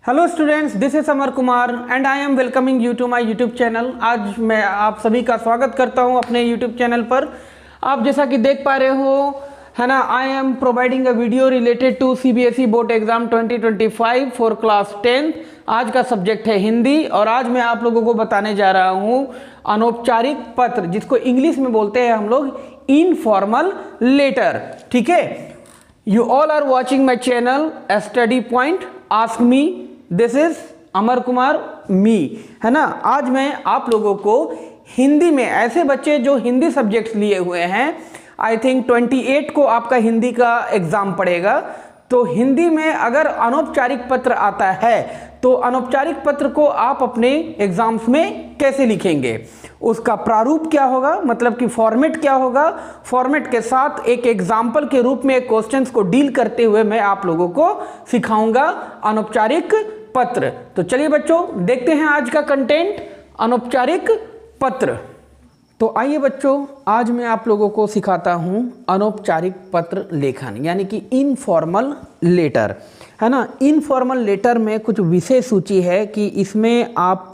Hello students, this is Amar Kumar and I am welcoming you to my YouTube channel. आज मैं आप सभी का स्वागत करता हूं अपने यूट्यूब चैनल पर। आप जैसा कि देख पा रहे हो, है ना, I am providing a video related to CBSE board exam 2025 for class 10। आज का सब्जेक्ट है हिंदी और आज मैं आप लोगों को बताने जा रहा हूं अनौपचारिक पत्र, जिसको इंग्लिश में बोलते हैं हम लोग इनफॉर्मल लेटर। ठीक है, you all are watching my channel study point, ask me, this is Amar Kumar me, है ना। आज मैं आप लोगों को हिंदी में, ऐसे बच्चे जो हिंदी सब्जेक्ट्स लिए हुए हैं, आई थिंक 28 को आपका हिंदी का एग्जाम पड़ेगा, तो हिंदी में अगर अनौपचारिक पत्र आता है तो अनौपचारिक पत्र को आप अपने एग्जाम्स में कैसे लिखेंगे, उसका प्रारूप क्या होगा, मतलब कि फॉर्मेट क्या होगा, फॉर्मेट के साथ एक एग्जाम्पल के रूप में क्वेश्चंस को डील करते हुए मैं आप लोगों को सिखाऊंगा अनौपचारिक पत्र। तो चलिए बच्चों, देखते हैं आज का कंटेंट, अनौपचारिक पत्र। तो आइए बच्चों, आज मैं आप लोगों को सिखाता हूं अनौपचारिक पत्र लेखन, यानी कि इनफॉर्मल लेटर, है ना। इनफॉर्मल लेटर में कुछ विषय सूची है कि इसमें आप,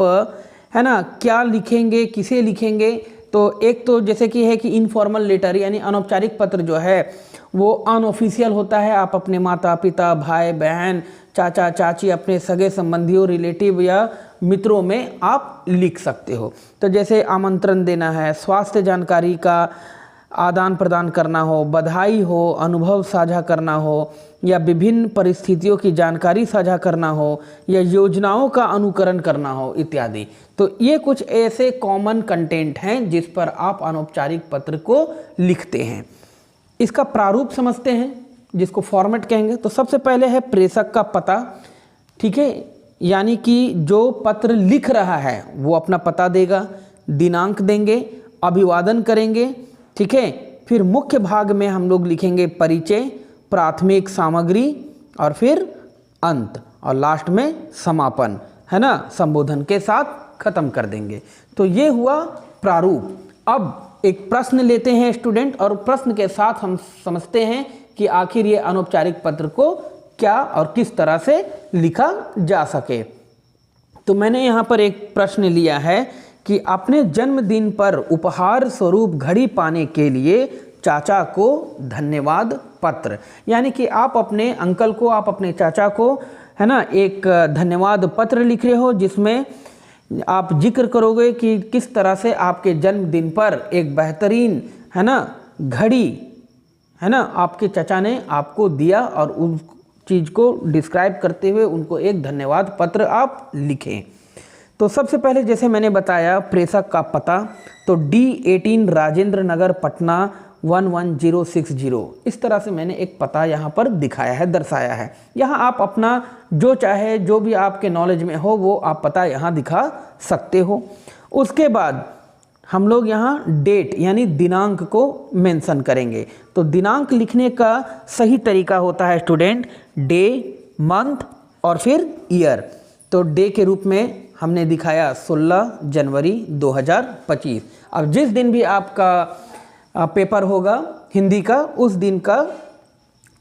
है ना, क्या लिखेंगे, किसे लिखेंगे। तो एक तो जैसे कि है कि इनफॉर्मल लेटर यानी अनौपचारिक पत्र जो है वो अनऑफिशियल होता है। आप अपने माता पिता, भाई बहन, चाचा चाची, अपने सगे संबंधियों, रिलेटिव या मित्रों में आप लिख सकते हो। तो जैसे आमंत्रण देना है, स्वास्थ्य जानकारी का आदान प्रदान करना हो, बधाई हो, अनुभव साझा करना हो, या विभिन्न परिस्थितियों की जानकारी साझा करना हो, या योजनाओं का अनुकरण करना हो इत्यादि। तो ये कुछ ऐसे कॉमन कंटेंट हैं जिस पर आप अनौपचारिक पत्र को लिखते हैं। इसका प्रारूप समझते हैं, जिसको फॉर्मेट कहेंगे। तो सबसे पहले है प्रेषक का पता, ठीक है, यानी कि जो पत्र लिख रहा है वो अपना पता देगा, दिनांक देंगे, अभिवादन करेंगे, ठीक है। फिर मुख्य भाग में हम लोग लिखेंगे परिचय, प्राथमिक सामग्री और फिर अंत, और लास्ट में समापन, है ना, संबोधन के साथ खत्म कर देंगे। तो ये हुआ प्रारूप। अब एक प्रश्न लेते हैं स्टूडेंट, और प्रश्न के साथ हम समझते हैं कि आखिर ये अनौपचारिक पत्र को क्या और किस तरह से लिखा जा सके। तो मैंने यहाँ पर एक प्रश्न लिया है कि अपने जन्मदिन पर उपहार स्वरूप घड़ी पाने के लिए चाचा को धन्यवाद पत्र, यानी कि आप अपने अंकल को, आप अपने चाचा को, है ना, एक धन्यवाद पत्र लिख रहे हो, जिसमें आप जिक्र करोगे कि किस तरह से आपके जन्मदिन पर एक बेहतरीन, है ना, घड़ी, है ना, आपके चाचा ने आपको दिया, और उस चीज़ को डिस्क्राइब करते हुए उनको एक धन्यवाद पत्र आप लिखें। तो सबसे पहले जैसे मैंने बताया प्रेषक का पता, तो D18 राजेंद्र नगर पटना 11060, इस तरह से मैंने एक पता यहाँ पर दिखाया है, दर्शाया है। यहाँ आप अपना जो चाहे, जो भी आपके नॉलेज में हो वो आप पता यहाँ दिखा सकते हो। उसके बाद हम लोग यहाँ डेट यानी दिनांक को मेंशन करेंगे। तो दिनांक लिखने का सही तरीका होता है स्टूडेंट, डे, मंथ और फिर ईयर। तो डे के रूप में हमने दिखाया 16 जनवरी 2025। अब जिस दिन भी आपका पेपर होगा हिंदी का, उस दिन का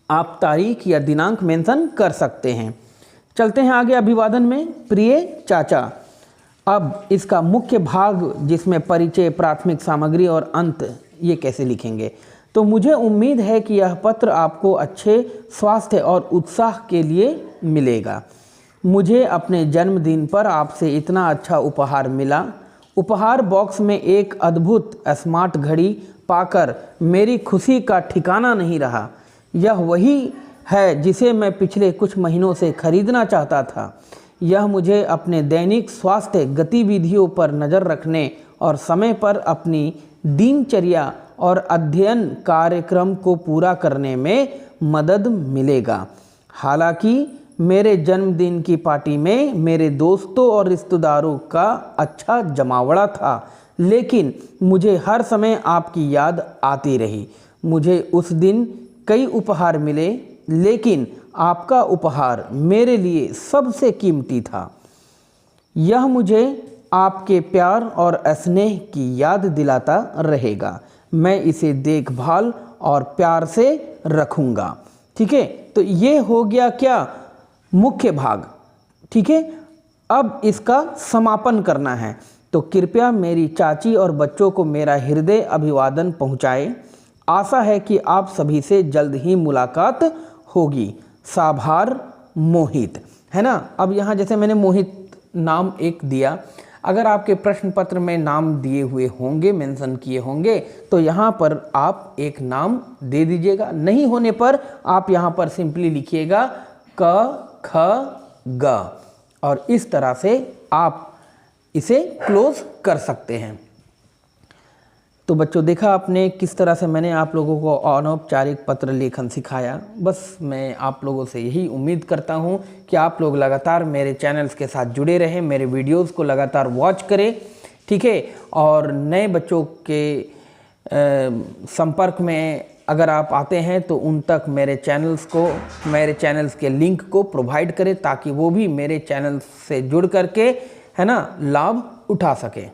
आप तारीख या दिनांक मेंशन कर सकते हैं। चलते हैं आगे अभिवादन में, प्रिय चाचा। अब इसका मुख्य भाग जिसमें परिचय, प्राथमिक सामग्री और अंत, ये कैसे लिखेंगे। तो मुझे उम्मीद है कि यह पत्र आपको अच्छे स्वास्थ्य और उत्साह के लिए मिलेगा। मुझे अपने जन्मदिन पर आपसे इतना अच्छा उपहार मिला। उपहार बॉक्स में एक अद्भुत स्मार्ट घड़ी पाकर मेरी खुशी का ठिकाना नहीं रहा। यह वही है जिसे मैं पिछले कुछ महीनों से खरीदना चाहता था। यह मुझे अपने दैनिक स्वास्थ्य गतिविधियों पर नज़र रखने और समय पर अपनी दिनचर्या और अध्ययन कार्यक्रम को पूरा करने में मदद मिलेगा। हालांकि मेरे जन्मदिन की पार्टी में मेरे दोस्तों और रिश्तेदारों का अच्छा जमावड़ा था, लेकिन मुझे हर समय आपकी याद आती रही। मुझे उस दिन कई उपहार मिले, लेकिन आपका उपहार मेरे लिए सबसे कीमती था। यह मुझे आपके प्यार और स्नेह की याद दिलाता रहेगा। मैं इसे देखभाल और प्यार से रखूँगा। ठीक है, तो ये हो गया क्या, मुख्य भाग। ठीक है, अब इसका समापन करना है। तो कृपया मेरी चाची और बच्चों को मेरा हृदय अभिवादन पहुंचाएं। आशा है कि आप सभी से जल्द ही मुलाकात होगी। साभार मोहित, है ना। अब यहाँ जैसे मैंने मोहित नाम एक दिया, अगर आपके प्रश्न पत्र में नाम दिए हुए होंगे, मेंशन किए होंगे, तो यहाँ पर आप एक नाम दे दीजिएगा। नहीं होने पर आप यहाँ पर सिंपली लिखिएगा क ख ग, और इस तरह से आप इसे क्लोज कर सकते हैं। तो बच्चों, देखा आपने किस तरह से मैंने आप लोगों को अनौपचारिक पत्र लेखन सिखाया। बस मैं आप लोगों से यही उम्मीद करता हूं कि आप लोग लगातार मेरे चैनल्स के साथ जुड़े रहें, मेरे वीडियोस को लगातार वॉच करें, ठीक है। और नए बच्चों के संपर्क में अगर आप आते हैं तो उन तक मेरे चैनल्स के लिंक को प्रोवाइड करें, ताकि वो भी मेरे चैनल से जुड़ करके, है ना, लाभ उठा सके।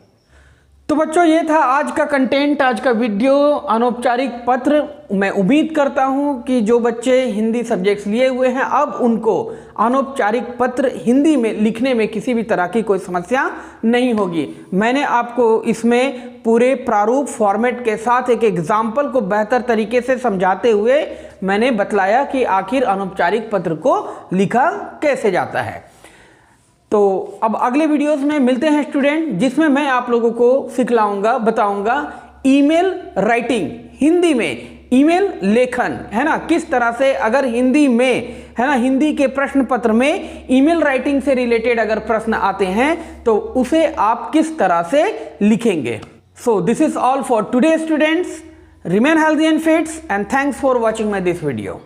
तो बच्चों, ये था आज का कंटेंट, आज का वीडियो, अनौपचारिक पत्र। मैं उम्मीद करता हूं कि जो बच्चे हिंदी सब्जेक्ट्स लिए हुए हैं, अब उनको अनौपचारिक पत्र हिंदी में लिखने में किसी भी तरह की कोई समस्या नहीं होगी। मैंने आपको इसमें पूरे प्रारूप फॉर्मेट के साथ एक एग्जाम्पल को बेहतर तरीके से समझाते हुए मैंने बतलाया कि आखिर अनौपचारिक पत्र को लिखा कैसे जाता है। तो अब अगले वीडियोस में मिलते हैं स्टूडेंट, जिसमें मैं आप लोगों को सिखलाऊंगा, बताऊंगा ईमेल राइटिंग, हिंदी में ईमेल लेखन, है ना। किस तरह से अगर हिंदी में, है ना, हिंदी के प्रश्न पत्र में ईमेल राइटिंग से रिलेटेड अगर प्रश्न आते हैं तो उसे आप किस तरह से लिखेंगे। So this is all for today students. Remain healthy and fit, and thanks for watching my this video.